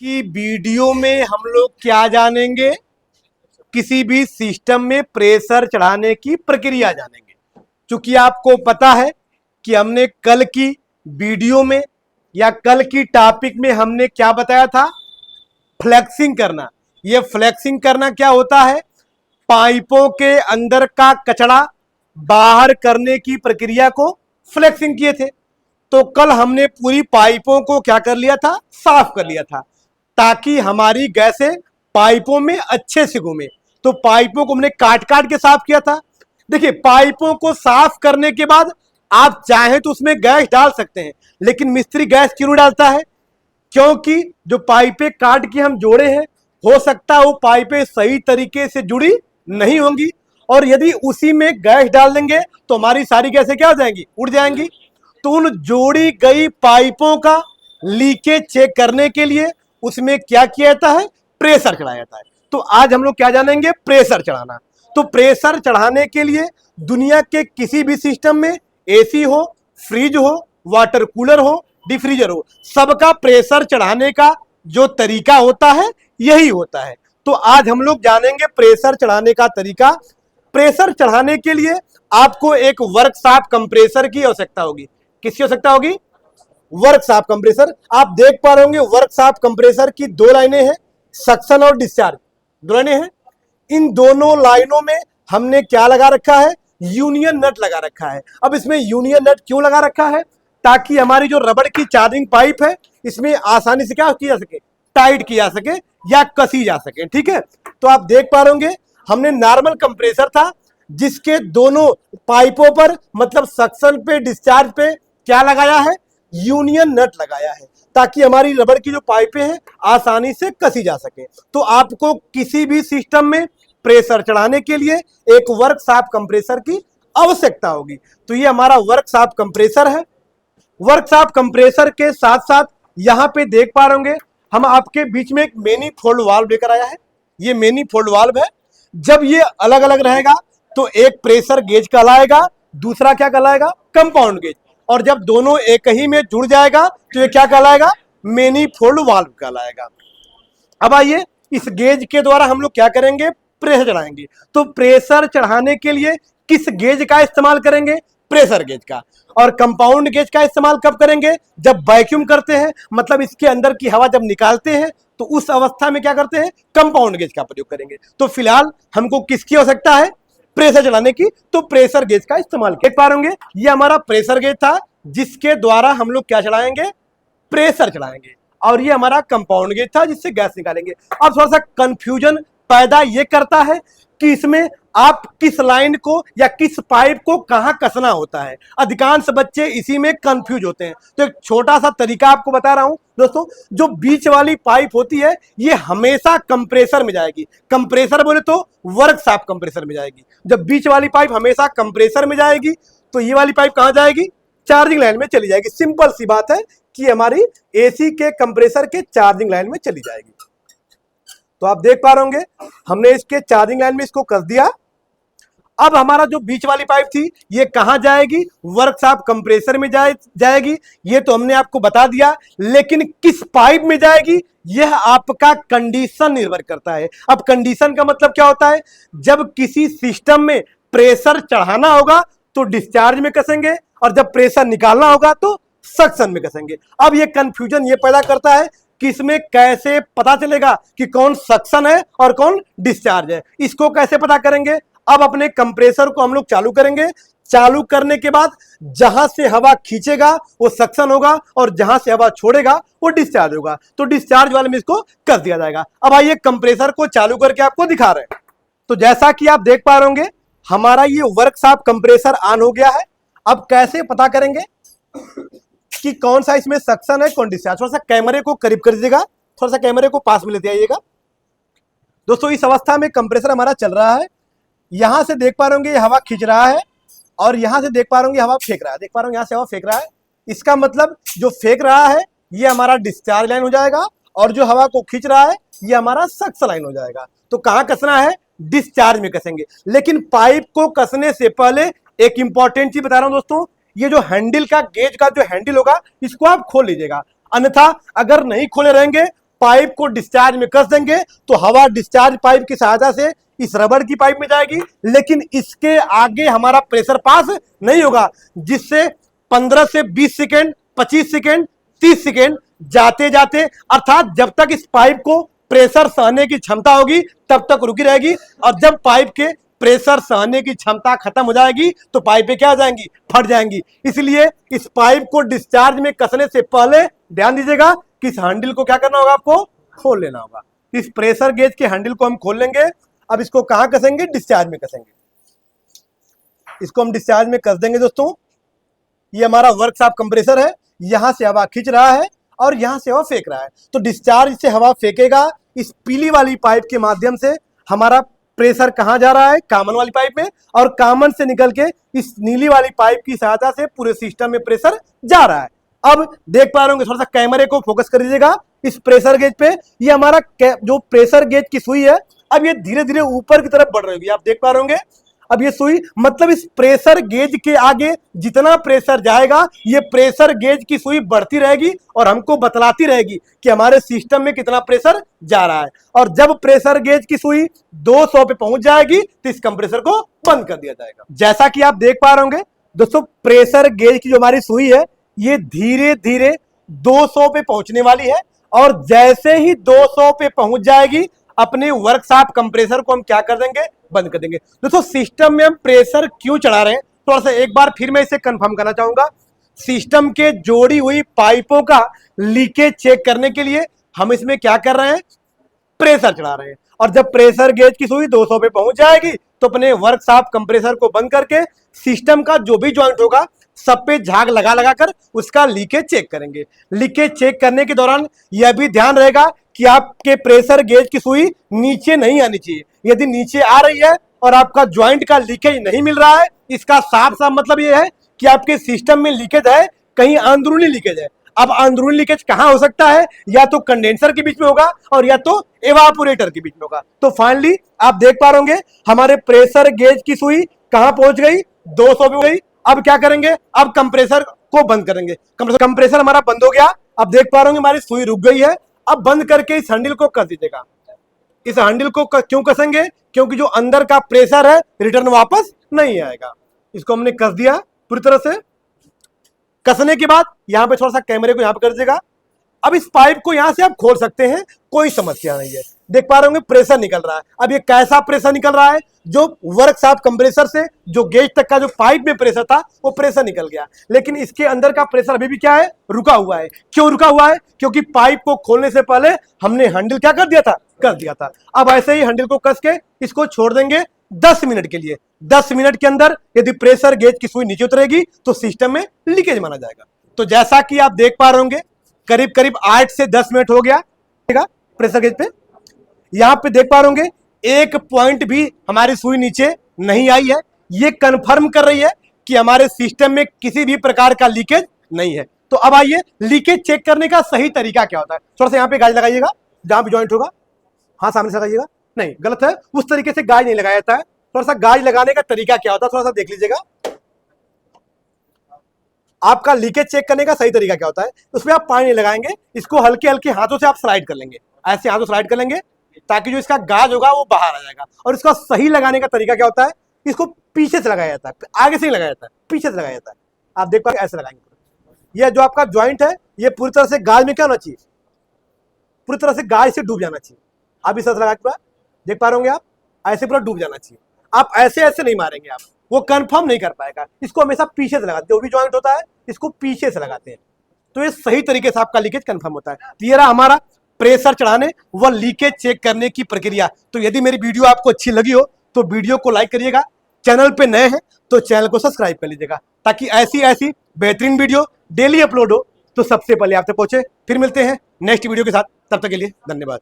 कि वीडियो में हम लोग क्या जानेंगे, किसी भी सिस्टम में प्रेशर चढ़ाने की प्रक्रिया जानेंगे। क्योंकि आपको पता है कि हमने कल की वीडियो में या कल की टॉपिक में हमने क्या बताया था, फ्लेक्सिंग करना। ये फ्लेक्सिंग करना क्या होता है, पाइपों के अंदर का कचरा बाहर करने की प्रक्रिया को फ्लेक्सिंग किए थे। तो कल हमने पूरी पाइपों को क्या कर लिया था, साफ कर लिया था, ताकि हमारी गैसें पाइपों में अच्छे से घूमे। तो पाइपों को हमने काट काट के साफ किया था। देखिए, पाइपों को साफ करने के बाद आप चाहें तो उसमें गैस डाल सकते हैं, लेकिन मिस्त्री गैस क्यों डालता है? क्योंकि जो पाइपें काट के हम जोड़े हैं, हो सकता है वो पाइपें सही तरीके से जुड़ी नहीं होंगी, और यदि उसी में गैस डाल देंगे तो हमारी सारी गैसें क्या हो जाएंगी, उड़ जाएंगी। तो उन जोड़ी गई पाइपों का लीकेज चेक करने के लिए उसमें क्या किया जाता है, प्रेशर चढ़ाया जाता है। तो आज हम लोग क्या जानेंगे, प्रेशर चढ़ाना। तो प्रेशर चढ़ाने के लिए दुनिया के किसी भी सिस्टम में, एसी हो, फ्रिज हो, वाटर कूलर हो, डिफ्रीजर हो, सबका प्रेशर चढ़ाने का जो तरीका होता है यही होता है। तो आज हम लोग जानेंगे प्रेशर चढ़ाने का तरीका। प्रेशर चढ़ाने के लिए आपको एक वर्कशॉप कंप्रेसर की आवश्यकता होगी। किसकी आवश्यकता होगी? Workshop compressor. आप देख पा रहे होंगे वर्कशॉप कंप्रेसर की दो लाइनें हैं, सक्शन और डिस्चार्ज, दो लाइनें हैं। इन दोनों लाइनों में हमने क्या लगा रखा है, यूनियन नट लगा रखा है। अब इसमें यूनियन नट क्यों लगा रखा है? ताकि हमारी जो रबड़ की चार्जिंग पाइप है इसमें आसानी से क्या की जा सके, टाइट की जा सके या कसी जा सके। ठीक है, तो आप देख पा रहे होंगे हमने नॉर्मल कंप्रेसर था जिसके दोनों पाइपों पर, मतलब सक्शन पे, डिस्चार्ज पे क्या लगाया है, यूनियन नट लगाया है, ताकि हमारी रबड़ की जो पाइपें हैं आसानी से कसी जा सके। तो आपको किसी भी सिस्टम में प्रेशर चढ़ाने के लिए एक वर्कशॉप कंप्रेसर की आवश्यकता होगी। तो ये हमारा वर्कशॉप कंप्रेसर है। वर्कशॉप कंप्रेसर के साथ साथ यहां पे देख पा रहे होंगे हम आपके बीच में एक मैनीफोल्ड वाल्व लेकर आया है। ये मैनीफोल्ड वाल्व है। जब ये अलग अलग रहेगा तो एक प्रेशर गेज कहलाएगा, दूसरा क्या कहलाएगा, कंपाउंड गेज। और जब दोनों एक ही में जुड़ जाएगा तो ये क्या कहलाएगा, मैनीफोल्ड वाल्व कहलाएगा। अब आइए, इस गेज के द्वारा हम लोग क्या करेंगे, प्रेशर चढ़ाएंगे। तो प्रेशर चढ़ाने के लिए किस गेज का इस्तेमाल करेंगे, प्रेशर गेज का। और कंपाउंड गेज का इस्तेमाल कब करेंगे, जब वैक्यूम करते हैं, मतलब इसके अंदर की हवा जब निकालते हैं तो उस अवस्था में क्या करते हैं, कंपाउंड गेज का प्रयोग करेंगे। तो फिलहाल हमको किसकी आवश्यकता है, प्रेशर चढ़ाने की। तो प्रेशर गेज का इस्तेमाल देख पा रहे होंगे, ये हमारा प्रेशर गेज था जिसके द्वारा हम लोग क्या चढ़ाएंगे, प्रेशर चढ़ाएंगे। और ये हमारा कंपाउंड गेज था जिससे गैस निकालेंगे। अब थोड़ा सा कंफ्यूजन पैदा ये करता है कि इसमें आप किस लाइन को या किस पाइप को कहां कसना होता है। अधिकांश बच्चे इसी में कंफ्यूज होते हैं। तो एक छोटा सा तरीका आपको बता रहा हूं दोस्तों। जो बीच वाली पाइप होती है ये हमेशा कंप्रेसर में जाएगी। कंप्रेसर बोले तो वर्कशॉप कंप्रेसर में जाएगी। जब बीच वाली पाइप हमेशा कंप्रेसर में जाएगी तो ये वाली पाइप कहां जाएगी, चार्जिंग लाइन में चली जाएगी। सिंपल सी बात है कि हमारी एसी के कंप्रेसर के चार्जिंग लाइन में चली जाएगी। तो आप देख पा रहे होंगे हमने इसके चार्जिंग लाइन में इसको कस दिया। अब हमारा जो बीच वाली पाइप थी ये कहां जाएगी, वर्कशॉप कंप्रेसर में जाएगी। ये तो हमने आपको बता दिया, लेकिन किस पाइप में जाएगी यह आपका कंडीशन निर्भर करता है। अब कंडीशन का मतलब क्या होता है, जब किसी सिस्टम में प्रेशर चढ़ाना होगा तो डिस्चार्ज में कसेंगे, और जब प्रेशर निकालना होगा तो सक्शन में कसेंगे। अब ये कंफ्यूजन ये पैदा करता है कि इसमें कैसे पता चलेगा कि कौन सक्शन है और कौन डिस्चार्ज है। इसको कैसे पता करेंगे, अब अपने कंप्रेसर को हम लोग चालू करेंगे। चालू करने के बाद जहां से हवा खींचेगा वो सक्शन होगा, और जहां से हवा छोड़ेगा वो डिस्चार्ज होगा। तो डिस्चार्ज वाले में इसको कर दिया जाएगा। अब आइए कंप्रेसर को चालू करके आपको दिखा रहे हैं। तो जैसा कि आप देख पा रहे होंगे हमारा ये वर्कशॉप कंप्रेसर ऑन हो गया है। अब कैसे पता करेंगे कि कौन सा इसमें सक्शन है, कौन डिस्चार्ज। थोड़ा सा कैमरे को करीब कर दीजिएगा, थोड़ा सा कैमरे को पास में लेते आइएगा। दोस्तों इस अवस्था में कंप्रेसर हमारा चल रहा है। यहां से देख पा रहे होंगे हवा खींच रहा है, और यहां से देख पा रहे होंगे हवा फेंक रहा है। देख पा रहे होंगे यहां से हवा फेंक रहा है। इसका मतलब जो फेंक रहा है ये हमारा डिस्चार्ज लाइन हो जाएगा, और जो हवा को खींच रहा है ये हमारा सक्शन लाइन हो जाएगा। तो कहां कसना है, डिस्चार्ज में कसेंगे। लेकिन पाइप को कसने से पहले एक इंपॉर्टेंट चीज बता रहा हूं दोस्तों, ये जो हैंडल का, गेज का जो हैंडल होगा इसको आप खोल लीजिएगा। अन्यथा अगर नहीं खोले रहेंगे पाइप को डिस्चार्ज में कस देंगे तो हवा डिस्चार्ज पाइप की सहायता से इस रबड़ की पाइप में जाएगी, लेकिन इसके आगे हमारा प्रेशर पास नहीं होगा, जिससे 15 से 20 सेकेंड, 25 सेकेंड, 30 सेकेंड जाते जाते, अर्थात जब तक इस पाइप को प्रेशर सहने की क्षमता होगी तब तक रुकी रहेगी, और जब पाइप के प्रेशर सहने की क्षमता खत्म हो जाएगी तो पाइपें क्या हो जाएंगी, फट जाएंगी। इसलिए इस पाइप को डिस्चार्ज में कसने से पहले ध्यान दीजिएगा कि इस हैंडल को क्या करना होगा, आपको खोल लेना होगा। इस प्रेशर गेज के हैंडल को हम खोल लेंगे। अब इसको कहां कसेंगे, डिस्चार्ज में कसेंगे। इसको हम डिस्चार्ज में कस देंगे दोस्तों। ये हमारा वर्कशॉप कंप्रेसर है, यहां से हवा खींच रहा है और यहां से हवा फेंक रहा है। तो डिस्चार्ज से हवा फेंकेगा, इस पीली वाली पाइप के माध्यम से हमारा प्रेशर कहां जा रहा है, कॉमन वाली पाइप में, और कॉमन से निकल के इस नीली वाली पाइप की सहायता से पूरे सिस्टम में प्रेशर जा रहा है। अब देख पा रहे होंगे, थोड़ा सा कैमरे को फोकस कर दीजिएगा इस प्रेशर गेज पे। ये हमारा जो प्रेशर गेज की सुई है, अब ये धीरे धीरे ऊपर की तरफ बढ़ रही होगी, आप देख पा रहे होंगे। अब ये सुई, मतलब इस प्रेशर गेज के आगे जितना प्रेशर जाएगा, ये प्रेशर गेज की सुई बढ़ती रहेगी और हमको बतलाती रहेगी कि हमारे सिस्टम में कितना प्रेशर जा रहा है। और जब प्रेशर गेज की सुई 200 पे पहुंच जाएगी तो इस कंप्रेसर को बंद कर दिया जाएगा। जैसा कि आप देख पा रहे होंगे दोस्तों, प्रेशर गेज की जो हमारी सुई है, ये धीरे धीरे 200 पे पहुंचने वाली है, और जैसे ही 200 पे पहुंच जाएगी, अपने वर्कशॉप कंप्रेसर को हम क्या कर देंगे, बंद कर देंगे। दोस्तों, सिस्टम में हम प्रेशर क्यों चढ़ा रहे हैं, थोड़ा सा एक बार फिर मैं इसे कंफर्म करना चाहूंगा। सिस्टम के जोड़ी हुई पाइपों का लीकेज चेक करने के लिए हम इसमें क्या कर रहे हैं, प्रेशर चढ़ा रहे हैं। और जब प्रेशर गेज की सुई 200 पे पहुंच जाएगी तो अपने वर्कशॉप कंप्रेसर को बंद करके सिस्टम का जो भी ज्वाइंट होगा सब पे झाग लगा लगा कर उसका लीकेज चेक करेंगे। लीकेज चेक करने के दौरान यह भी ध्यान रहेगा कि आपके प्रेशर गेज की सुई नीचे नहीं आनी चाहिए। यदि नीचे आ रही है और आपका ज्वाइंट का लीकेज नहीं मिल रहा है, इसका साफ साफ मतलब यह है कि आपके सिस्टम में लीकेज है, कहीं अंदरूनी लीकेज है। अब अंदरूनी लीकेज कहां हो सकता है, या तो कंडेंसर के बीच में होगा और या तो एवापोरेटर के बीच में होगा। तो फाइनली आप देख पा रहे होंगे हमारे प्रेशर गेज की सुई कहां पहुंच गई, 200 पे हो गई। अब क्या करेंगे, अब कंप्रेसर को बंद करेंगे। कंप्रेसर हमारा बंद हो गया। अब देख पा रहे होंगे हमारी सुई रुक गई है। अब बंद करके इस हैंडल को कस दीजिएगा। इस हैंडल को क्यों कसेंगे, क्योंकि जो अंदर का प्रेशर है रिटर्न वापस नहीं आएगा। इसको हमने कस दिया पूरी तरह से। कसने के बाद यहां पे थोड़ा सा कैमरे को यहां पे कर दीजिएगा। अब इस पाइप को यहां से आप खोल सकते हैं, कोई समस्या नहीं है। देख पा रहे होंगे प्रेशर निकल रहा है। अब ये कैसा प्रेशर निकल रहा है, जो वर्कशॉप कंप्रेसर से जो गेज तक का जो पाइप में प्रेशर था वो प्रेशर निकल गया, लेकिन इसके अंदर का प्रेशर अभी भी क्या है, रुका हुआ है। क्यों रुका हुआ है, क्योंकि पाइप को खोलने से पहले हमने हैंडल क्या कर दिया था, कर दिया था। अब ऐसे ही हैंडल को कस के इसको छोड़ देंगे 10 मिनट के लिए। 10 मिनट के अंदर यदि प्रेशर गेज की सुई नीचे उतरेगी तो सिस्टम में लीकेज माना जाएगा। तो जैसा कि आप देख पा रहे होंगे करीब करीब 8 से 10 मिनट हो गया प्रेशर गेज पे। यहां पे देख पा रहे होंगे एक पॉइंट भी हमारी सुई नीचे नहीं आई है। ये कंफर्म कर रही है कि हमारे सिस्टम में किसी भी प्रकार का लीकेज नहीं है। तो अब आइए लीकेज चेक करने का सही तरीका क्या होता है। थोड़ा सा यहाँ पे गाज लगाइएगा, जहां पे ज्वाइंट होगा, हाँ सामने से लगाइएगा, नहीं गलत है, उस तरीके से गाज नहीं लगाया जाता है। थोड़ा सा गाज लगाने का तरीका क्या होता है, थोड़ा सा देख लीजिएगा। आपका लीकेज चेक करने का सही तरीका क्या होता है, उसमें आप पानी नहीं लगाएंगे, इसको हल्के हल्के हाथों से आप स्लाइड कर लेंगे, ऐसे हाथों स्लाइड कर लेंगे ताकि जो इसका गाज होगा वो बाहर आ जाएगा। और इसका सही लगाने का तरीका क्या होता है, इसको पीछे से लगाया जाता है, आगे से नहीं लगाया जाता है, पीछे से लगाया जाता है। आप देख पाएंगे ऐसे लगाएंगे। ये जो आपका ज्वाइंट है ये पूरी तरह से गाज में क्या होना चाहिए, पूरी तरह से गाज से डूब जाना चाहिए। आप इस तरह से लगा पूरा, देख पा रहे होंगे आप, ऐसे पूरा डूब जाना चाहिए। आप ऐसे ऐसे नहीं मारेंगे, आप वो कंफर्म नहीं कर पाएगा। इसको हमेशा पीछे से लगाते हैं, जो भी ज्वाइंट होता है इसको पीछे से लगाते हैं, तो ये सही तरीके से आपका लीकेज कंफर्म होता है। तो ये रहा हमारा प्रेशर चढ़ाने व लीकेज चेक करने की प्रक्रिया। तो यदि मेरी वीडियो आपको अच्छी लगी हो तो वीडियो को लाइक करिएगा, चैनल पे नए हैं तो चैनल को सब्सक्राइब कर लीजिएगा, ताकि ऐसी ऐसी बेहतरीन वीडियो डेली अपलोड हो तो सबसे पहले आप तक पहुंचे। फिर मिलते हैं नेक्स्ट वीडियो के साथ, तब तक के लिए धन्यवाद।